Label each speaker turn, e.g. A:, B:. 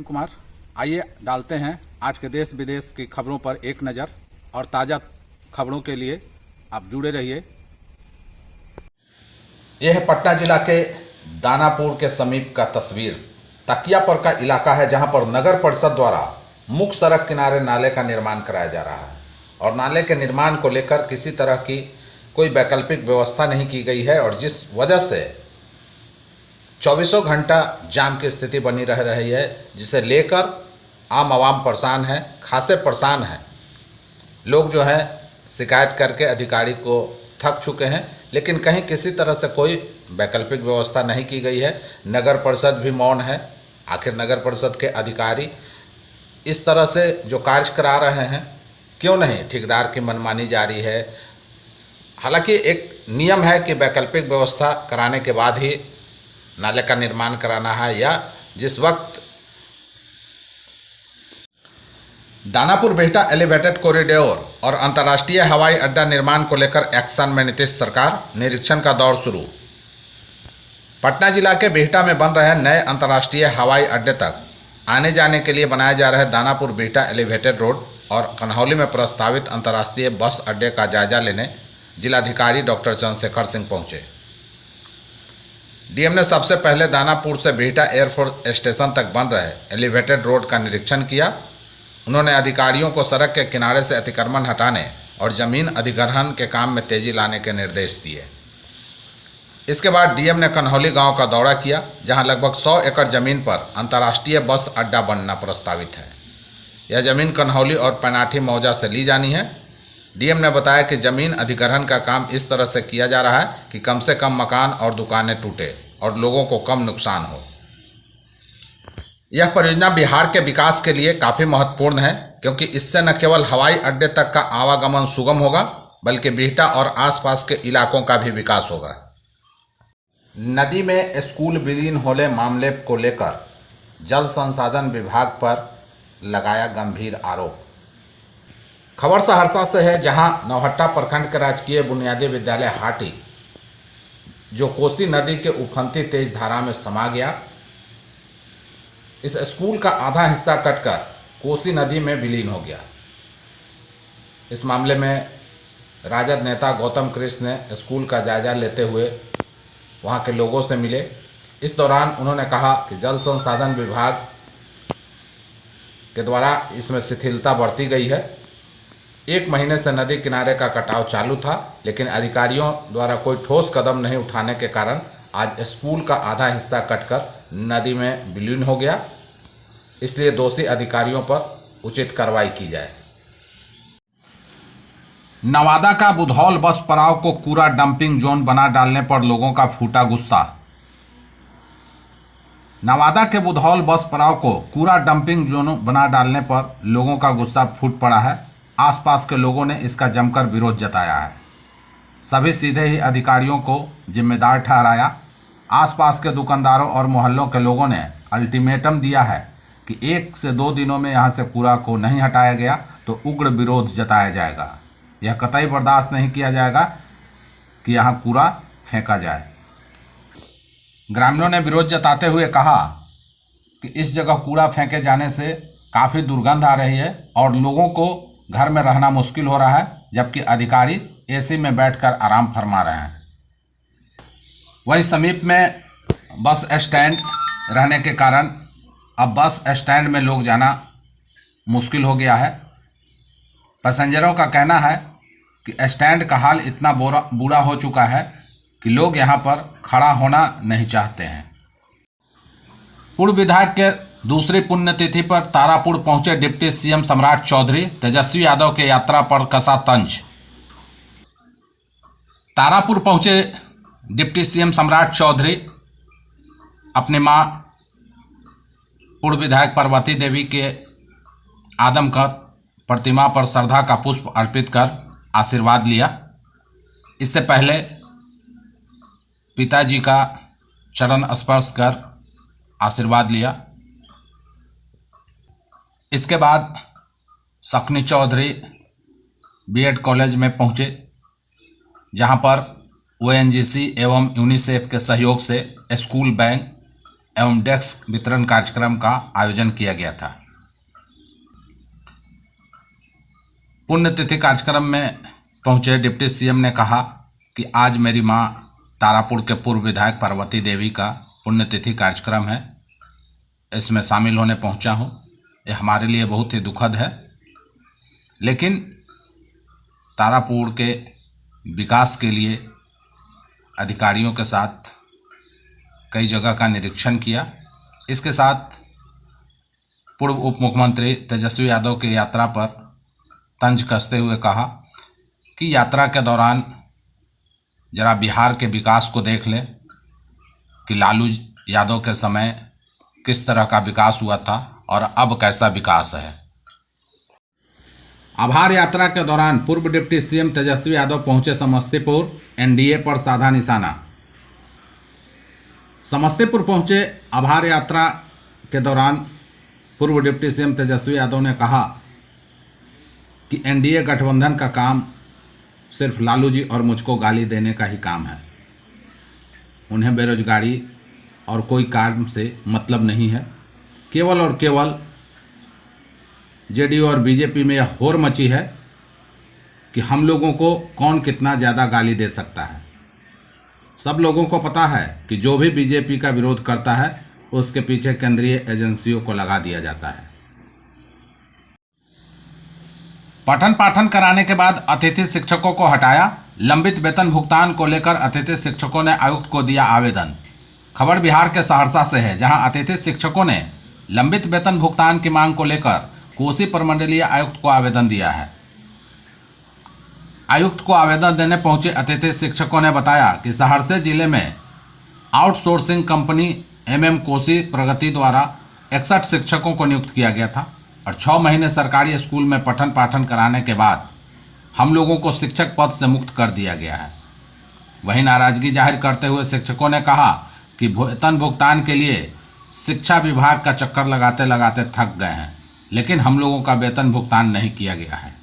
A: नवीन कुमार। आइए डालते हैं आज के देश विदेश की खबरों पर एक नज़र और ताज़ा खबरों के लिए आप जुड़े रहिए।
B: यह पटना जिला के दानापुर के समीप का तस्वीर तकियापुर का इलाका है, जहां पर नगर परिषद द्वारा मुख्य सड़क किनारे नाले का निर्माण कराया जा रहा है और नाले के निर्माण को लेकर किसी तरह की कोई वैकल्पिक व्यवस्था नहीं की गई है और जिस वजह से चौबीसों घंटा जाम की स्थिति बनी रह रही है, जिसे लेकर आम आवाम परेशान है, खासे परेशान हैं। लोग जो है शिकायत करके अधिकारी को थक चुके हैं, लेकिन कहीं किसी तरह से कोई वैकल्पिक व्यवस्था नहीं की गई है। नगर परिषद भी मौन है। आखिर नगर परिषद के अधिकारी इस तरह से जो कार्य करा रहे हैं, क्यों नहीं ठेकेदार की मनमानी जारी है। हालांकि एक नियम है कि वैकल्पिक व्यवस्था कराने के बाद ही नाले का निर्माण कराना है, या जिस वक्त दानापुर बिहटा एलिवेटेड कॉरिडोर और अंतर्राष्ट्रीय हवाई अड्डा निर्माण को लेकर एक्शन में नीतीश सरकार, निरीक्षण का दौर शुरू। पटना जिला के बिहटा में बन रहे नए अंतर्राष्ट्रीय हवाई अड्डे तक आने जाने के लिए बनाए जा रहे दानापुर बिहटा एलिवेटेड रोड और कन्हौली में प्रस्तावित अंतर्राष्ट्रीय बस अड्डे का जायजा लेने जिलाधिकारी डॉक्टर चंद्रशेखर सिंह पहुंचे। डीएम ने सबसे पहले दानापुर से बिहटा एयरफोर्स स्टेशन तक बन रहे एलिवेटेड रोड का निरीक्षण किया। उन्होंने अधिकारियों को सड़क के किनारे से अतिक्रमण हटाने और जमीन अधिग्रहण के काम में तेजी लाने के निर्देश दिए। इसके बाद डीएम ने कन्हौली गांव का दौरा किया, जहां लगभग 100 एकड़ जमीन पर अंतर्राष्ट्रीय बस अड्डा बनना प्रस्तावित है। यह जमीन कन्हौली और पैनाठी मौजा से ली जानी है। डीएम ने बताया कि जमीन अधिग्रहण का काम इस तरह से किया जा रहा है कि कम से कम मकान और दुकानें टूटे और लोगों को कम नुकसान हो। यह परियोजना बिहार के विकास के लिए काफ़ी महत्वपूर्ण है, क्योंकि इससे न केवल हवाई अड्डे तक का आवागमन सुगम होगा, बल्कि बिहटा और आसपास के इलाकों का भी विकास होगा। नदी में स्कूल विलीन होने मामले को लेकर जल संसाधन विभाग पर लगाया गंभीर आरोप। खबर सहरसा से है, जहां नौहट्टा प्रखंड के राजकीय बुनियादी विद्यालय हाटी, जो कोसी नदी के उफनती तेज धारा में समा गया, इस स्कूल का आधा हिस्सा कटकर कोसी नदी में विलीन हो गया। इस मामले में राजद नेता गौतम कृष्ण ने स्कूल का जायजा लेते हुए वहां के लोगों से मिले। इस दौरान उन्होंने कहा कि जल संसाधन विभाग के द्वारा इसमें शिथिलता बरती गई है। 1 महीने से नदी किनारे का कटाव चालू था, लेकिन अधिकारियों द्वारा कोई ठोस कदम नहीं उठाने के कारण आज स्कूल का आधा हिस्सा कटकर नदी में विलीन हो गया। इसलिए दोषी अधिकारियों पर उचित कार्रवाई की जाए। नवादा का बुधौल बस पड़ाव को कूड़ा डंपिंग जोन बना डालने पर लोगों का फूटा गुस्सा। नवादा के बुधौल बस पड़ाव को कूड़ा डंपिंग जोन बना डालने पर लोगों का गुस्सा फूट पड़ा है। आसपास के लोगों ने इसका जमकर विरोध जताया है। सभी सीधे ही अधिकारियों को जिम्मेदार ठहराया। आसपास के दुकानदारों और मोहल्लों के लोगों ने अल्टीमेटम दिया है कि 1 से 2 दिनों में यहां से कूड़ा को नहीं हटाया गया तो उग्र विरोध जताया जाएगा। यह कतई बर्दाश्त नहीं किया जाएगा कि यहां कूड़ा फेंका जाए। ग्रामीणों ने विरोध जताते हुए कहा कि इस जगह कूड़ा फेंके जाने से काफ़ी दुर्गंध आ रही है और लोगों को घर में रहना मुश्किल हो रहा है, जबकि अधिकारी एसी में बैठकर आराम फरमा रहे हैं। वहीं समीप में बस स्टैंड रहने के कारण अब बस स्टैंड में लोग जाना मुश्किल हो गया है। पैसेंजरों का कहना है कि स्टैंड का हाल इतना बुरा हो चुका है कि लोग यहां पर खड़ा होना नहीं चाहते हैं। पूर्व विधायक के दूसरी पुण्यतिथि पर तारापुर पहुंचे डिप्टी सीएम सम्राट चौधरी, तेजस्वी यादव के यात्रा पर कसा तंज। तारापुर पहुंचे डिप्टी सीएम सम्राट चौधरी अपने मां पूर्व विधायक पार्वती देवी के आदमकद प्रतिमा पर श्रद्धा का पुष्प अर्पित कर आशीर्वाद लिया। इससे पहले पिताजी का चरण स्पर्श कर आशीर्वाद लिया। इसके बाद शक्नी चौधरी बीएड कॉलेज में पहुंचे, जहां पर ओएनजीसी एवं यूनिसेफ के सहयोग से स्कूल बैग एवं डेस्क वितरण कार्यक्रम का आयोजन किया गया था। पुण्यतिथि कार्यक्रम में पहुंचे डिप्टी सीएम ने कहा कि आज मेरी मां तारापुर के पूर्व विधायक पार्वती देवी का पुण्यतिथि कार्यक्रम है, इसमें शामिल होने पहुंचा हूं। यह हमारे लिए बहुत ही दुखद है, लेकिन तारापुर के विकास के लिए अधिकारियों के साथ कई जगह का निरीक्षण किया। इसके साथ पूर्व उप मुख्यमंत्री तेजस्वी यादव की यात्रा पर तंज कसते हुए कहा कि यात्रा के दौरान जरा बिहार के विकास को देख लें कि लालू यादव के समय किस तरह का विकास हुआ था और अब कैसा विकास है। आभार यात्रा के दौरान पूर्व डिप्टी सीएम तेजस्वी यादव पहुंचे समस्तीपुर, एनडीए पर साधा निशाना। समस्तीपुर पहुंचे आभार यात्रा के दौरान पूर्व डिप्टी सीएम तेजस्वी यादव ने कहा कि एनडीए गठबंधन का काम सिर्फ लालू जी और मुझको गाली देने का ही काम है। उन्हें बेरोजगारी और कोई काम से मतलब नहीं है। केवल और केवल जेडीयू और बीजेपी में यह होड़ मची है कि हम लोगों को कौन कितना ज़्यादा गाली दे सकता है। सब लोगों को पता है कि जो भी बीजेपी का विरोध करता है उसके पीछे केंद्रीय एजेंसियों को लगा दिया जाता है। पठन पाठन कराने के बाद अतिथि शिक्षकों को हटाया। लंबित वेतन भुगतान को लेकर अतिथि शिक्षकों ने आयुक्त को दिया आवेदन। खबर बिहार के सहरसा से है, जहां अतिथि शिक्षकों ने लंबित वेतन भुगतान की मांग को लेकर कोसी प्रमंडलीय आयुक्त को आवेदन दिया है। आयुक्त को आवेदन देने पहुंचे अतिथि शिक्षकों ने बताया कि सहरसा जिले में आउटसोर्सिंग कंपनी कोसी प्रगति द्वारा 61 शिक्षकों को नियुक्त किया गया था और 6 महीने सरकारी स्कूल में पठन पाठन कराने के बाद हम लोगों को शिक्षक पद से मुक्त कर दिया गया है। वहीं नाराजगी जाहिर करते हुए शिक्षकों ने कहा कि वेतन भुगतान के लिए शिक्षा विभाग का चक्कर लगाते लगाते थक गए हैं, लेकिन हम लोगों का वेतन भुगतान नहीं किया गया है।